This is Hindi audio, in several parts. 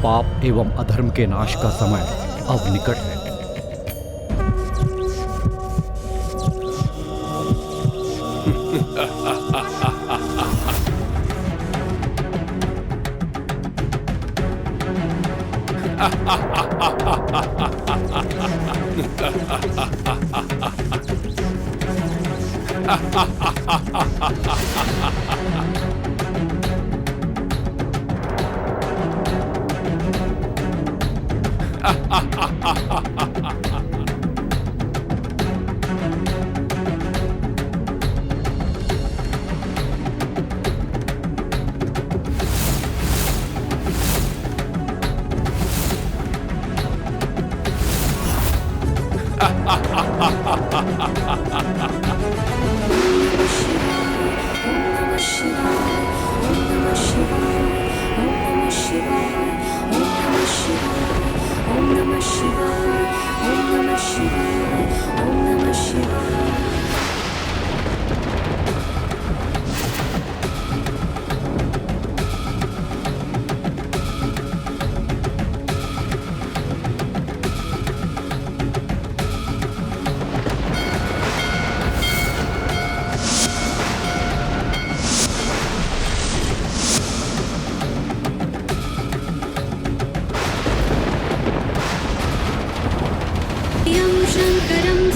पाप एवं अधर्म के नाश का समय अब निकट है।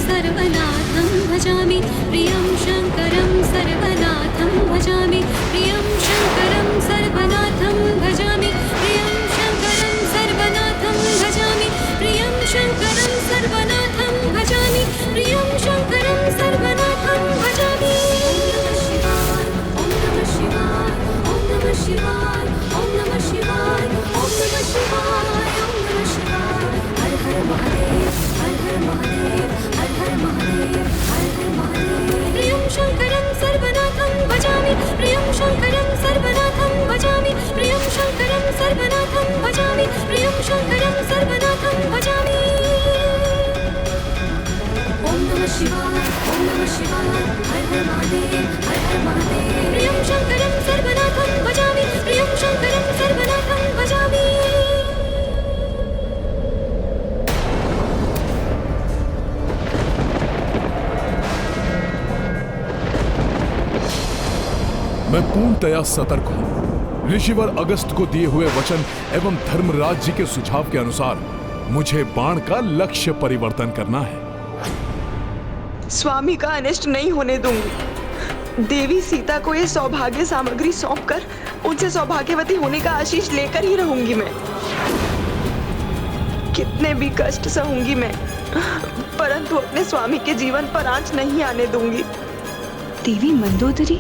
सर्वनाथं भजामि प्रियं शङ्करं सर्वनाथं भजामि प्रियं शङ्करं सर्वनाथं भजामि प्रियं शङ्करं सर्वनाथं भजामि प्रियं शङ्करं सर्वनाथं भजामि प्रियं शङ्करं सर्वनाथं भजामि। ॐ नमः शिवाय ॐ नमः शिवाय ॐ नमः शिवाय ॐ नमः शिवाय ॐ नमः शिवाय हर हर महादेव हर हर महादेव हर हर महादेव हर हर महादेव। प्रियं शङ्करं सर्वनाथं भजामि प्रियं शङ्करं सर्वनाथं भजामि प्रियं शङ्करं सर्वनाथं भजामि प्रियं शङ्करं सर्वनाथं भजामि। ॐ नमः शिवाय ॐ नमः शिवाय हर हर महादेव हर हर महादेव। प्रियं शङ्करं सर्वनाथं भजामि प्रियं शङ्करं सर्वनाथं भजामि। मैं पूर्णतया सतर्क हूं। ऋषिवर अगस्त को दिए हुए वचन एवं धर्मराज जी के सुझाव के अनुसार मुझे बाण का लक्ष्य परिवर्तन करना है। स्वामी का अनिष्ट नहीं होने दूंगी। देवी सीता को ये सौभाग्य सामग्री सौंपकर उनसे सौभाग्यवती होने का आशीष लेकर ही रहूंगी मैं। कितने भी कष्ट सहूंगी मैं, परंतु अपने स्वामी के जीवन पर आंच नहीं आने दूंगी। देवी मंदोदरी,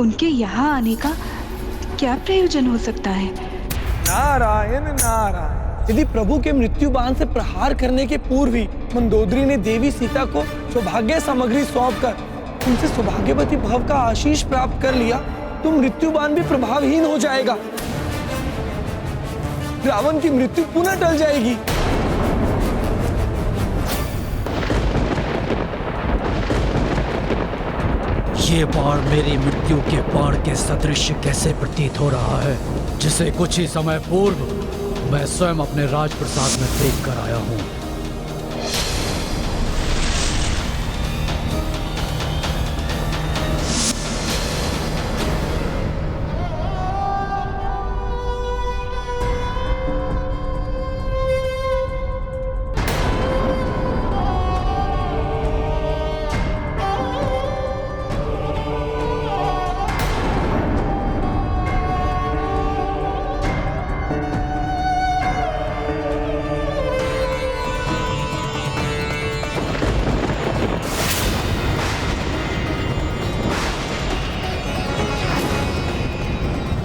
उनके यहाँ आने का क्या प्रयोजन हो सकता है? नारायण नारायण। यदि प्रभु के मृत्यु बाण से प्रहार करने के पूर्व ही मंदोदरी ने देवी सीता को सौभाग्य सामग्री सौंपकर उनसे सौभाग्यवती भव का आशीष प्राप्त कर लिया तो मृत्यु बाण भी प्रभावहीन हो जाएगा। रावण की मृत्यु पुनः टल जाएगी। ये बाण मेरी मृत्यु के बाण के सदृश कैसे प्रतीत हो रहा है, जिसे कुछ ही समय पूर्व मैं स्वयं अपने राजप्रसाद में देख कर आया हूं।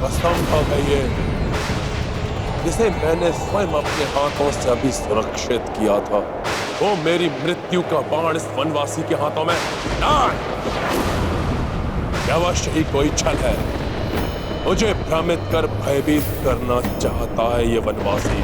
असंभव है ये, जिसे मैंने स्वयं अपने हाथों से अभी सुरक्षित किया था, वो मेरी मृत्यु का बाण इस वनवासी के हाथों में अवश्य ही कोई छल है। मुझे भ्रमित कर भयभीत करना चाहता है ये वनवासी।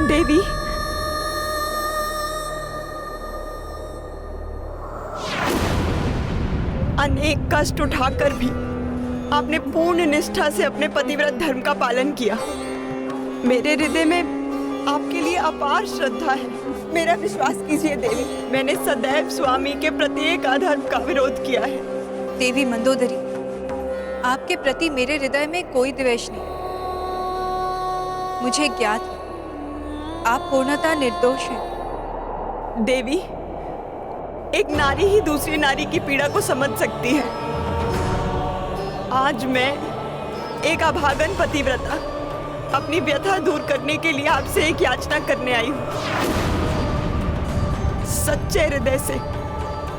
देवी, अनेक कष्ट उठाकर भी आपने पूर्ण निष्ठा से अपने पतिव्रत धर्म का पालन किया। मेरे हृदय में आपके लिए अपार श्रद्धा है। मेरा विश्वास कीजिए देवी, मैंने सदैव स्वामी के प्रत्येक अधर्म का विरोध किया है। देवी मंदोदरी, आपके प्रति मेरे हृदय में कोई द्वेष नहीं। मुझे ज्ञात है, आप पूर्णतः निर्दोष हैं। देवी, एक नारी ही दूसरी नारी की पीड़ा को समझ सकती है। आज मैं एक अभागन पतिव्रता अपनी व्यथा दूर करने के लिए आपसे एक याचना करने आई हूँ। सच्चे हृदय से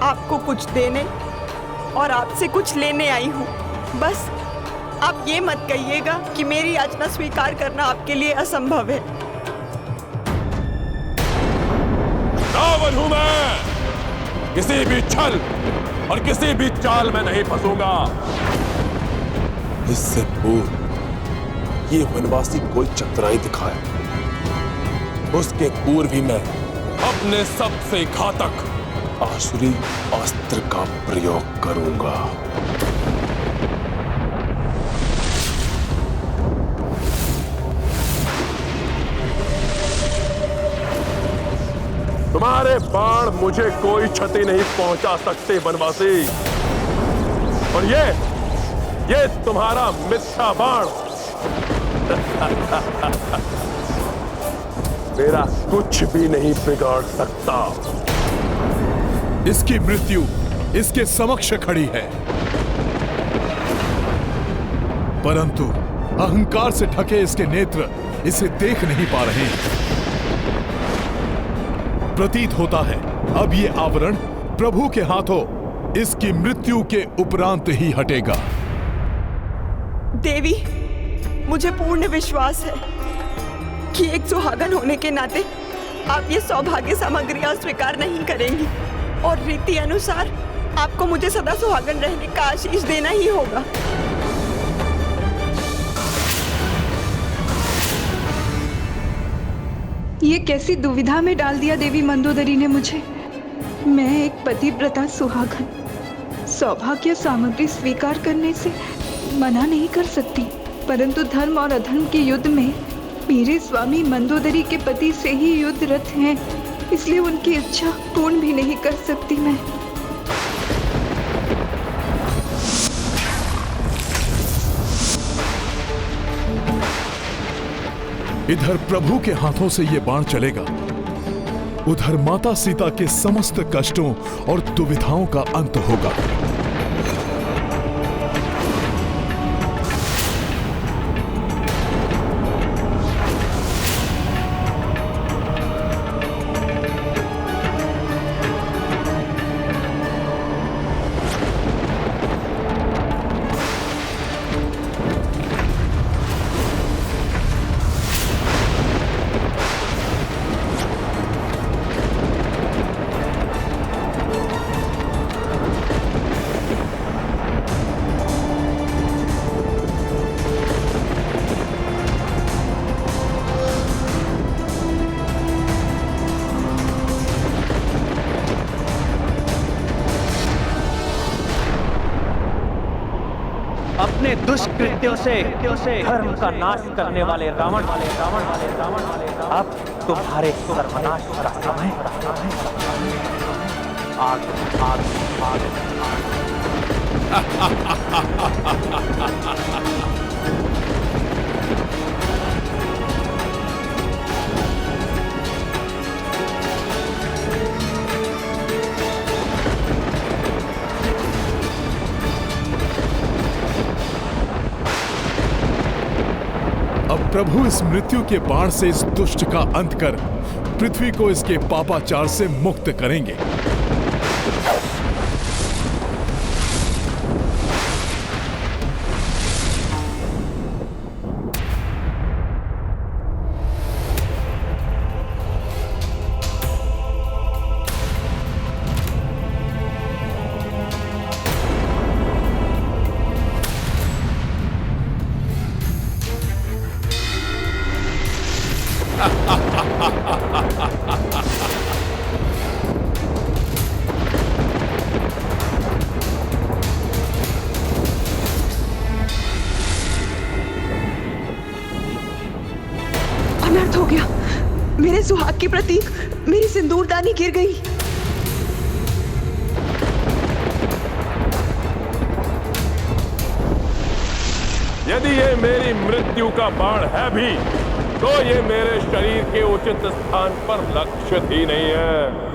आपको कुछ देने और आपसे कुछ लेने आई हूँ। बस आप ये मत कहिएगा कि मेरी याचना स्वीकार करना आपके लिए असंभव है। रावण हूं मैं, किसी भी छल और किसी भी चाल में नहीं फंसूंगा। इससे पूर्व ये वनवासी कोई चतुराई दिखाए, उसके पूर्व ही मैं अपने सबसे घातक आसुरी अस्त्र का प्रयोग करूंगा। तुम्हारे बाण मुझे कोई क्षति नहीं पहुंचा सकते वनवासी, और ये तुम्हारा मिथ्या बाण मेरा कुछ भी नहीं बिगाड़ सकता। इसकी मृत्यु इसके समक्ष खड़ी है, परंतु अहंकार से ढके इसके नेत्र इसे देख नहीं पा रहे। प्रतीत होता है अब ये आवरण प्रभु के हाथों इसकी मृत्यु के उपरांत ही हटेगा। देवी, मुझे पूर्ण विश्वास है कि एक सुहागन होने के नाते आप ये सौभाग्य सामग्री अस्वीकार नहीं करेंगी, और रीति अनुसार आपको मुझे सदा सुहागन रहने का आशीष देना ही होगा। ये कैसी दुविधा में डाल दिया देवी मंदोदरी ने मुझे। मैं एक पतिव्रता सुहागन सौभाग्य सामग्री स्वीकार करने से मना नहीं कर सकती, परंतु धर्म और अधर्म के युद्ध में मेरे स्वामी मंदोदरी के पति से ही युद्धरत हैं, इसलिए उनकी इच्छा पूर्ण भी नहीं कर सकती मैं। इधर प्रभु के हाथों से ये बाण चलेगा, उधर माता सीता के समस्त कष्टों और दुविधाओं का अंत होगा। अपने दुष्कृत्यों से धर्म का नाश करने वाले रावण अब तुम्हारे सर्वनाश का समय। आगे अब प्रभु इस मृत्यु के बाण से इस दुष्ट का अंत कर पृथ्वी को इसके पापाचार से मुक्त करेंगे। अनर्थ हो गया। मेरे सुहाग की प्रतीक मेरी सिंदूरदानी गिर गई। यदि ये मेरी मृत्यु का बाण है भी, तो ये मेरे शरीर के उचित स्थान पर लक्षित ही नहीं है।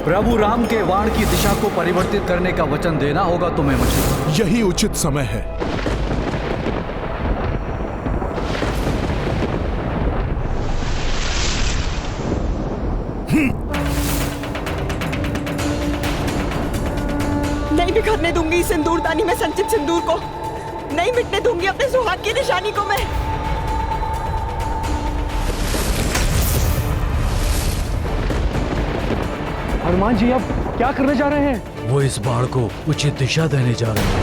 प्रभु राम के बाण की दिशा को परिवर्तित करने का वचन देना होगा तुम्हें मुझे। यही उचित समय है। नहीं बिखरने दूंगी इस सिंदूरदानी में संचित सिंदूर को। नहीं मिटने दूंगी अपने सुहाग की निशानी को मैं। हनुमान जी अब क्या करने जा रहे हैं? वो इस बाण को उचित दिशा देने जा रहे हैं।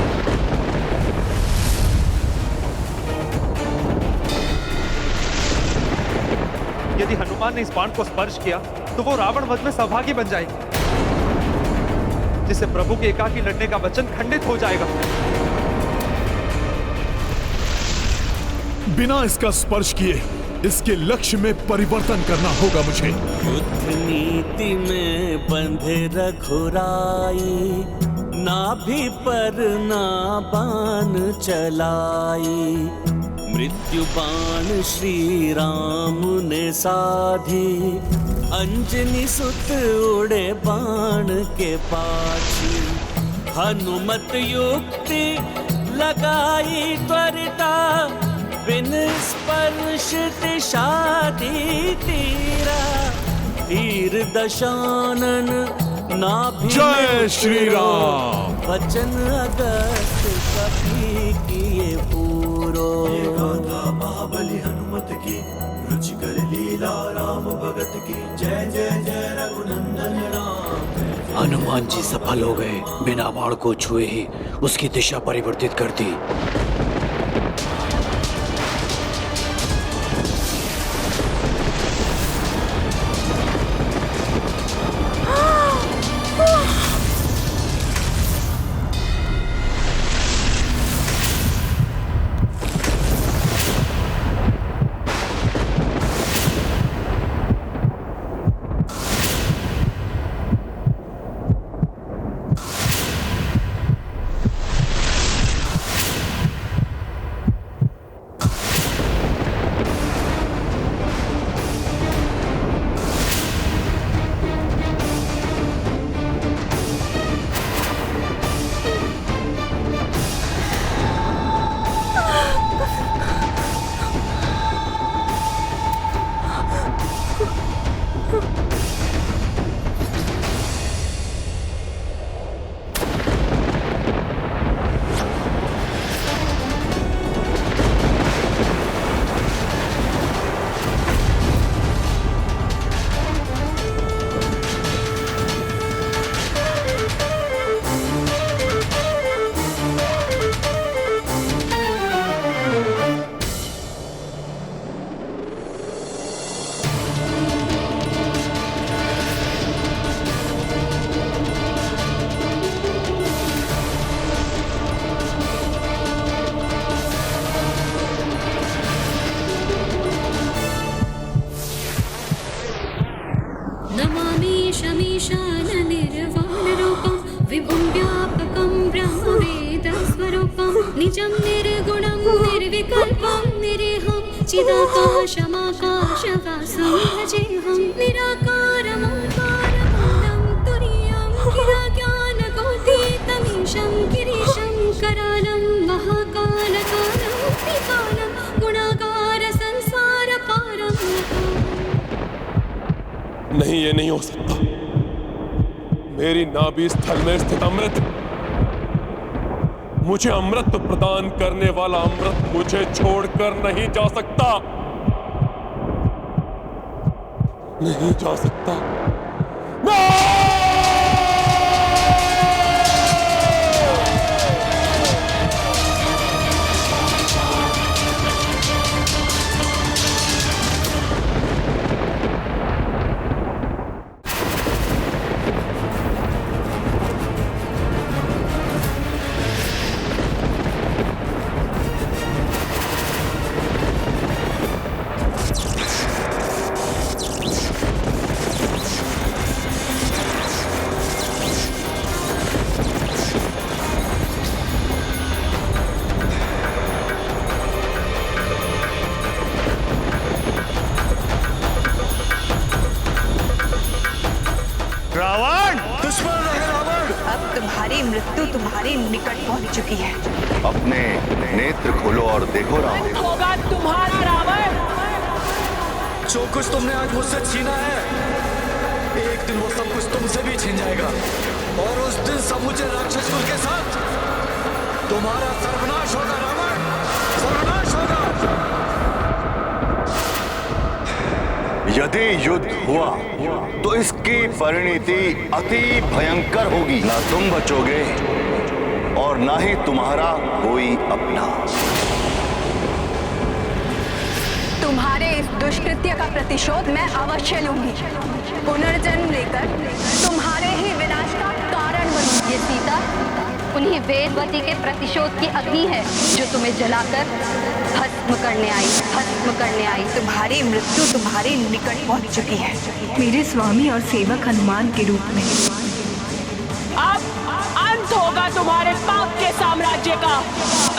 यदि हनुमान ने इस बाण को स्पर्श किया तो वो रावण वध में सौभागी बन जाएगी, जिससे प्रभु के एकाकी लड़ने का वचन खंडित हो जाएगा। बिना इसका स्पर्श किए इसके लक्ष्य में परिवर्तन करना होगा मुझे। युद्ध नीति में बंधे रघुराई, नाभि पर ना बाण चलाई। मृत्यु बाण श्री राम ने साधी, अंजनी सुत उड़े बाण के पाछी। हनुमत युक्ति लगाई त्वरिता, बिन स्पर्श दिशा दी तीरा। तीर दशानन नाभि जय श्री राम। वचन अगस्त कपि किए पूरो। महाबली हनुमत की, रुचिकर लीला राम भगत की। जय जय जय रघुनंदन राम। हनुमान जी सफल हो गए। बिना बाण को छुए ही उसकी दिशा परिवर्तित कर दी। निजं निर्गुणं निर्विकल्पं निरीहं चिदाकाशमाकाशवासं भजेऽहं निराकारमोकारमूलं तुरीयं गिराज्ञानकोटितमीशं गिरीशं करालं महाकालकालं त्रिकालं गुणागार संसारपारं। नहीं, ये नहीं हो सकता। मेरी नाभि स्थल में स्थित अमृत, मुझे अमृत प्रदान करने वाला अमृत मुझे छोड़कर नहीं जा सकता, नहीं जा सकता। मृत्यु तुम्हारे निकट पहुंच चुकी है। अपने नेत्र खोलो और देखो रावण। होगा तुम्हारा रावण। जो कुछ तुमने आज मुझसे छीना है, एक दिन वो सब कुछ तुमसे भी छीन जाएगा, और उस दिन समूचे राक्षस कुल के साथ तुम्हारा सर्वनाश होगा रावण, सर्वनाश होगा। यदि युद्ध हुआ तो इसकी परिणति अति भयंकर होगी। ना तुम बचोगे और ना ही तुम्हारा कोई अपना। तुम्हारे इस दुष्कृत्य का प्रतिशोध मैं अवश्य लूंगी। पुनर्जन्म लेकर तुम्हारे ही विनाश का कारण बनूंगी। ये सीता उन्हीं वेदवती के प्रतिशोध की अग्नि है जो तुम्हें जलाकर भस्म करने आई, भस्म करने आई। तुम्हारी मृत्यु तुम्हारे निकट पहुंच चुकी है, मेरे स्वामी और सेवक हनुमान के रूप में। अब अंत होगा तुम्हारे पाप के साम्राज्य का,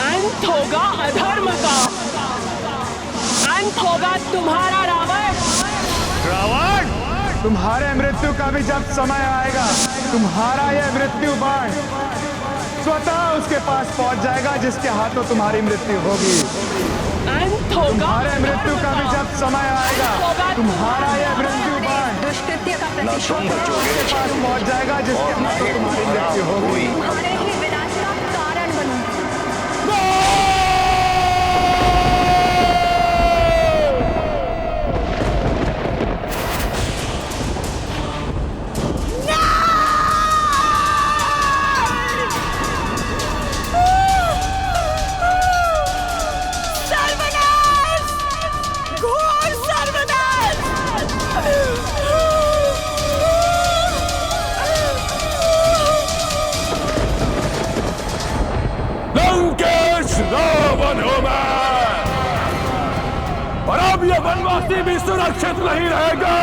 अंत होगा अधर्म का, अंत होगा तुम्हारा रावण। रावण, तुम्हारे मृत्यु का भी जब समय आएगा, तुम्हारा यह मृत्यु बाण स्वतः उसके पास पहुंच जाएगा जिसके हाथों तुम्हारी मृत्यु होगी। अंत होगा तुम्हारे मृत्यु का भी जब समय आएगा, तुम्हारा यह मृत्यु बाण दुष्कृत्य का ना तुम बचोगे उसके पास पहुंच जाएगा जिसके हाथों तुम्हारी मृत्यु होगी। तुम्हारे ही विनाश का कारण बनूंगी। लंकेश रावण हूं मैं, और अब ये वनवासी भी सुरक्षित नहीं रहेगा।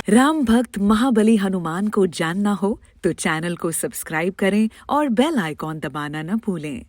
राम भक्त महाबली हनुमान को जानना हो तो चैनल को सब्सक्राइब करें और बेल आइकॉन दबाना न भूलें।